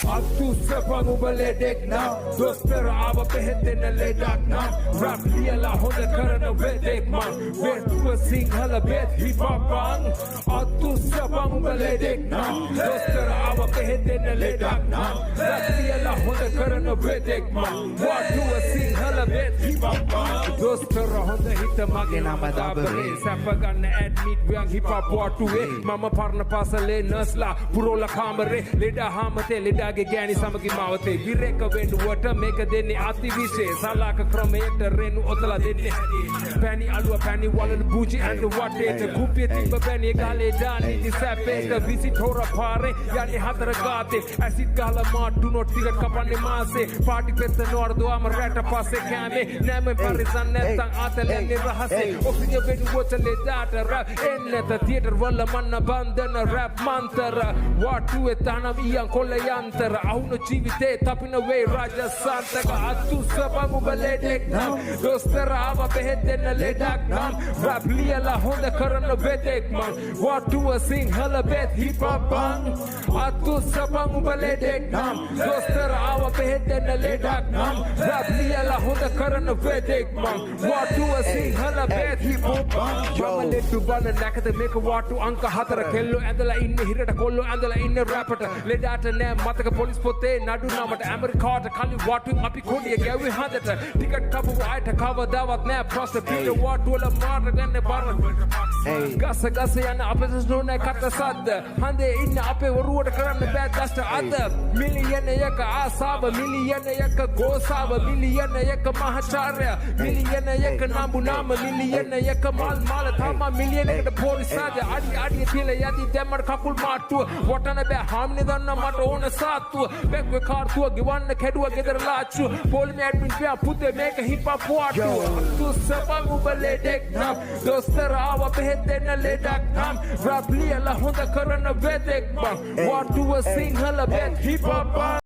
අතුස්සපන් උඹ ලෙඩෙක් නම් දොස්තර ආව බෙහෙත් දෙන්න ලෙඩක් නම් රැප් ලියලා හොඳ කරන වෙදෙක් මං වෙත්ව සිංහල බෙත් හිප් හොප් අතුස්සපන් උඹ ලෙඩෙක් නම් දොස්තර ආව බෙහෙත් දෙන්න ලෙඩක් නම් රැප් ලියලා හොඳ කරන වෙදෙක් මං වත්ව සිංහල බෙත් හිප් හොප් දොස්තර හොඳ හිත මගේ නම දාබරේ සැප ගන්න ඇඩ්මිට් වයන් හිප් හොප් වටුවේ මම පරණ පාසලේ නර්ස්ලා පුරෝලා කාමරේ ලෙඩ හාමතේ ලෙඩගේ ගෑණි සමගි මාවතේ විරේක වෙන්නුවට මේක දෙන්නේ අති විශේෂ සලාක ක්‍රමයට රෙනු ඔතලා දෙන්නේ පැණි අලුව පැණි වලන බුජි ඇඳ වටේට කුප්පිය තිබ්බ පැණි ගාලේ දාන්නේ දිසැපේට විසිට් හොර පාරේ යන්නේ හතර ගාතේ ඇසිඩ් ගහලා මාට්ටු නොට් ටික කපන්නේ මාසේ පාටි පෙත්ත නෝර්දුවම රැට පස්සේ කෑමේ නෑම පරිසන් නැත්තම් ආතලන්නේ රහසේ ඔක්සිජන් වෙන්නුවට ලෙඩට රැප් එන්නත තියටර් වල මන්න බන්ධන රැප් මන්තර වටුවේ තනම ඉයන් කොල්ල යන්තර අහුන ජීවිතේ තපින වේ රාජසන්තක අතුස්සපන් උඹ ලෙඩෙක් නම් දොස්තර ආව බෙහෙත් දෙන්න ලෙඩක් නම් රැප් ලියලා හොඳ කරන වෙදෙක් මං වටුව සිංහල බෙත් හිප් හොප් අතුස්සපන් උඹ ලෙඩෙක් නම් දොස්තර ආව බෙහෙත් දෙන්න ලෙඩක් නම් රැප් ලියලා හොඳ කරන වෙදෙක් මං වටුව සිංහල බෙත් හිප් හොප් යම ලෙඩු බන නැකද මේක වටු අංක 4 කෙල්ලෝ ඇඳලා ඉන්නේ හිරට කොල්ලෝ ඇඳලා ඉන්නේ රැපට ලෙඩාට නෑ මතක පොලිස් පොතේ නඩු නමට ඇමරිකාට කලින් වටුවෙන් අපි කොඩිය ගැව්වේ හදට ටිකට් කපපු අයට කවදාවත් නෑ ප්‍රශ්න පිට වටු වල මාර ගන්න බර ගස ගස යන අපේ සුනෝනේ කට සද්ද හන්දේ ඉන්න අපේ වරුවට කරන්න බෑ දෂ්ට අද මිලියන එක ආසාව මිලියන එක ගෝසාව මිලියන එක මහාචාර්ය මිලියන එක නම්බු නාම මිලියන එක මල් මාල තම මිලියන එකට පොරිසාද අඩිය තියලා යදි දැම්මට කකුල් මාට්ටුව වටන බෑ හාම්නේ දන්න මට ඕන සාත්තුව බැක්වේ කාර්තුව ගෙවන්න කැඩුව ගෙදර ලාච්චුව පොලිමේ ඇඩ්මින් පියා පුතේ මේක හිප් හොප් වාටුව තුස්සපන් උඹ ලෙඩෙක් නම් දොස්තර ආව බෙහෙත් දෙන්න ලෙඩක් නම් රැප් ලියලා හොඳ කරන වෙදෙක් මං වටුව සිංහල බෙත් හිප් හොප්